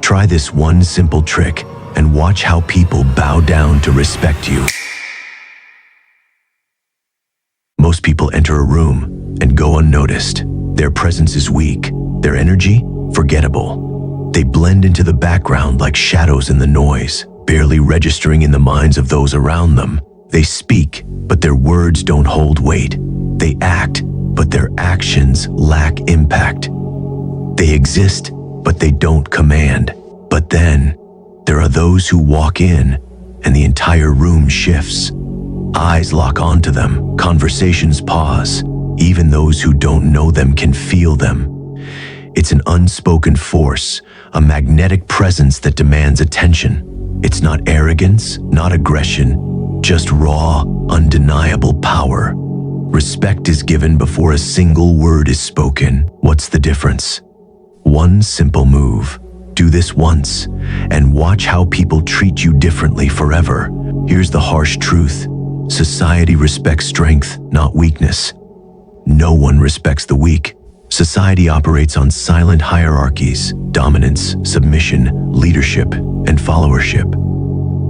Try this one simple trick and watch how people bow down to respect you. Most people enter a room and go unnoticed. Their presence is weak, their energy forgettable. They blend into the background like shadows in the noise, barely registering in the minds of those around them. They speak, but their words don't hold weight. They act, but their actions lack impact. They exist, but they don't command. But then, there are those who walk in, and the entire room shifts. Eyes lock onto them, conversations pause. Even those who don't know them can feel them. It's an unspoken force, a magnetic presence that demands attention. It's not arrogance, not aggression, just raw, undeniable power. Respect is given before a single word is spoken. What's the difference? One simple move. Do this once, and watch how people treat you differently forever. Here's the harsh truth. Society respects strength, not weakness. No one respects the weak. Society operates on silent hierarchies: dominance, submission, leadership, and followership.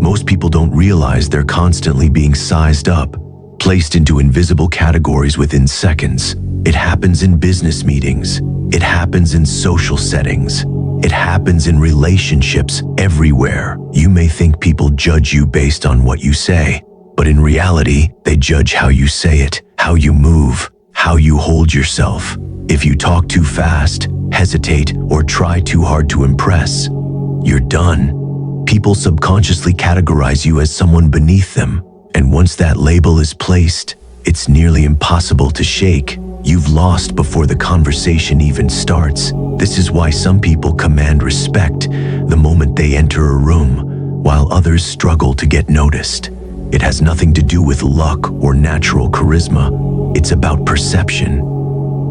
Most people don't realize they're constantly being sized up, placed into invisible categories within seconds. It happens in business meetings. It happens in social settings. It happens in relationships everywhere. You may think people judge you based on what you say, but in reality, they judge how you say it, how you move, how you hold yourself. If you talk too fast, hesitate, or try too hard to impress, you're done. People subconsciously categorize you as someone beneath them, and once that label is placed, it's nearly impossible to shake. You've lost before the conversation even starts. This is why some people command respect the moment they enter a room, while others struggle to get noticed. It has nothing to do with luck or natural charisma. It's about perception.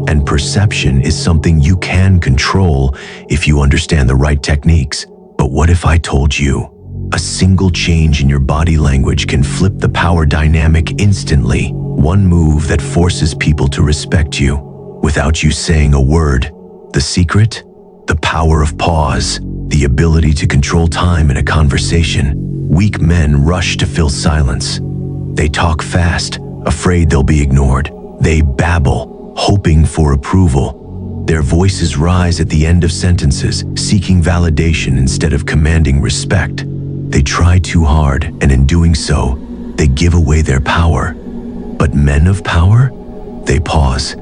And perception is something you can control if you understand the right techniques. But what if I told you a single change in your body language can flip the power dynamic instantly? One move that forces people to respect you without you saying a word. The secret? The power of pause, the ability to control time in a conversation. Weak men rush to fill silence. They talk fast, afraid they'll be ignored. They babble, hoping for approval. Their voices rise at the end of sentences, seeking validation instead of commanding respect. They try too hard, and in doing so, they give away their power. But men of power? They pause.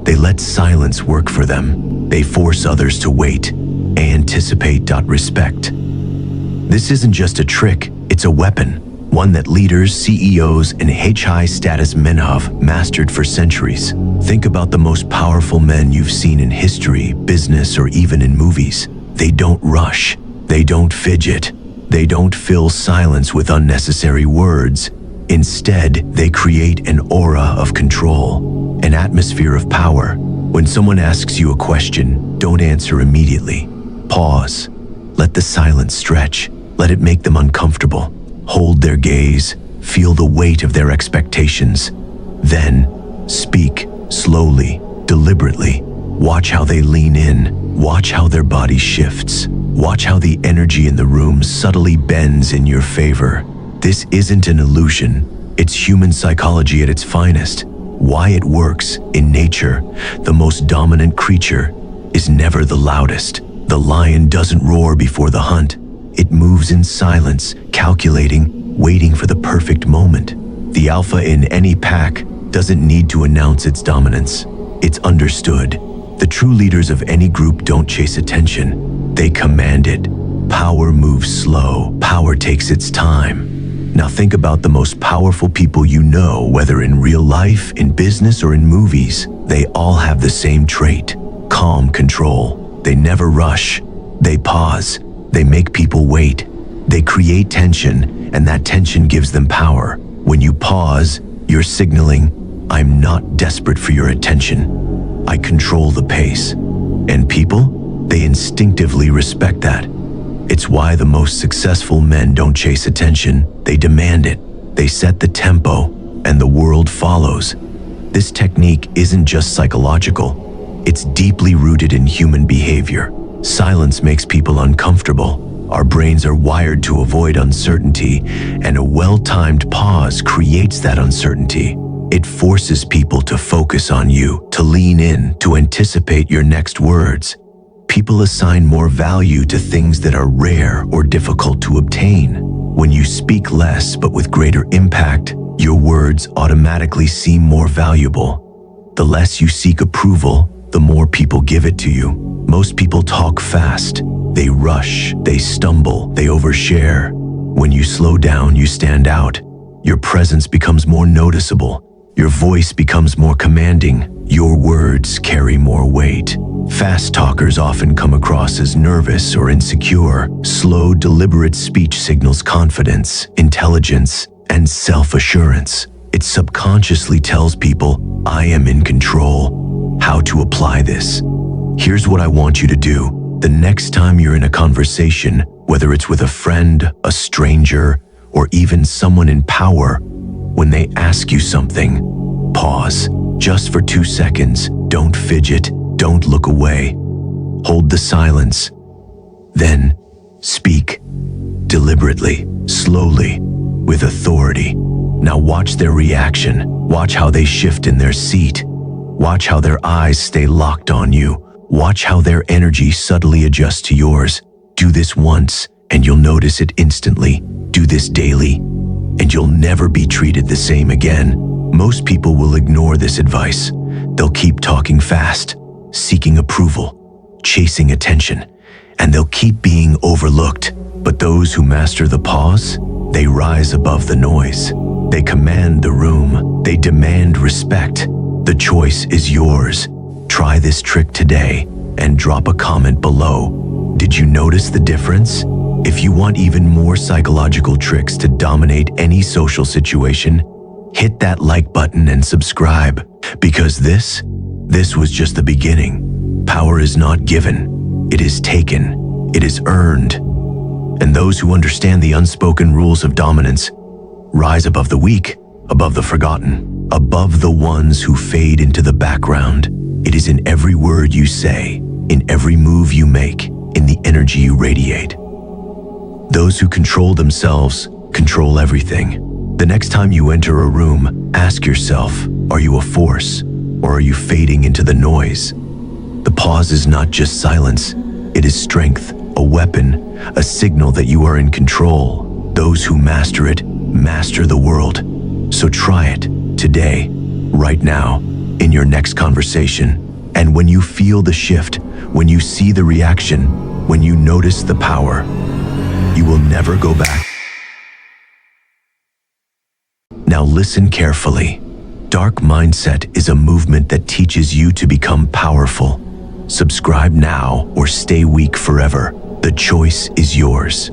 They let silence work for them. They force others to wait. Anticipate. Respect. This isn't just a trick, it's a weapon. One that leaders, CEOs, and high-status men have mastered for centuries. Think about the most powerful men you've seen in history, business, or even in movies. They don't rush. They don't fidget. They don't fill silence with unnecessary words. Instead, they create an aura of control, an atmosphere of power. When someone asks you a question, don't answer immediately. Pause. Let the silence stretch. Let it make them uncomfortable. Hold their gaze. Feel the weight of their expectations. Then, speak slowly, deliberately. Watch how they lean in. Watch how their body shifts. Watch how the energy in the room subtly bends in your favor. This isn't an illusion. It's human psychology at its finest. Why it works in nature. The most dominant creature is never the loudest. The lion doesn't roar before the hunt. It moves in silence, calculating, waiting for the perfect moment. The alpha in any pack doesn't need to announce its dominance. It's understood. The true leaders of any group don't chase attention. They command it. Power moves slow. Power takes its time. Now think about the most powerful people you know, whether in real life, in business, or in movies. They all have the same trait: calm control. They never rush. They pause. They make people wait. They create tension, and that tension gives them power. When you pause, you're signaling, I'm not desperate for your attention. I control the pace. And people, they instinctively respect that. It's why the most successful men don't chase attention, they demand it. They set the tempo, and the world follows. This technique isn't just psychological, it's deeply rooted in human behavior. Silence makes people uncomfortable. Our brains are wired to avoid uncertainty, and a well-timed pause creates that uncertainty. It forces people to focus on you, to lean in, to anticipate your next words. People assign more value to things that are rare or difficult to obtain. When you speak less but with greater impact, your words automatically seem more valuable. The less you seek approval, the more people give it to you. Most people talk fast. They rush, they stumble, they overshare. When you slow down, you stand out. Your presence becomes more noticeable. Your voice becomes more commanding. Your words carry more weight. Fast talkers often come across as nervous or insecure. Slow, deliberate speech signals confidence, intelligence, and self-assurance. It subconsciously tells people, I am in control. How to apply this? Here's what I want you to do. The next time you're in a conversation, whether it's with a friend, a stranger, or even someone in power, when they ask you something, pause. Just for 2 seconds. Don't fidget. Don't look away. Hold the silence. Then speak. Deliberately, slowly, with authority. Now watch their reaction. Watch how they shift in their seat. Watch how their eyes stay locked on you. Watch how their energy subtly adjusts to yours. Do this once, and you'll notice it instantly. Do this daily, and you'll never be treated the same again. Most people will ignore this advice. They'll keep talking fast, seeking approval, chasing attention, and they'll keep being overlooked. But those who master the pause, they rise above the noise. They command the room. They demand respect. The choice is yours. Try this trick today and drop a comment below. Did you notice the difference? If you want even more psychological tricks to dominate any social situation, hit that like button and subscribe, because this was just the beginning. Power is not given, it is taken, it is earned. And those who understand the unspoken rules of dominance rise above the weak, above the forgotten, above the ones who fade into the background. It is in every word you say, in every move you make, in the energy you radiate. Those who control themselves control everything. The next time you enter a room, ask yourself, are you a force, or are you fading into the noise? The pause is not just silence, it is strength, a weapon, a signal that you are in control. Those who master it, master the world. So try it, today, right now, in your next conversation. And when you feel the shift, when you see the reaction, when you notice the power, you will never go back. Now listen carefully. Dark Mindset is a movement that teaches you to become powerful. Subscribe now or stay weak forever. The choice is yours.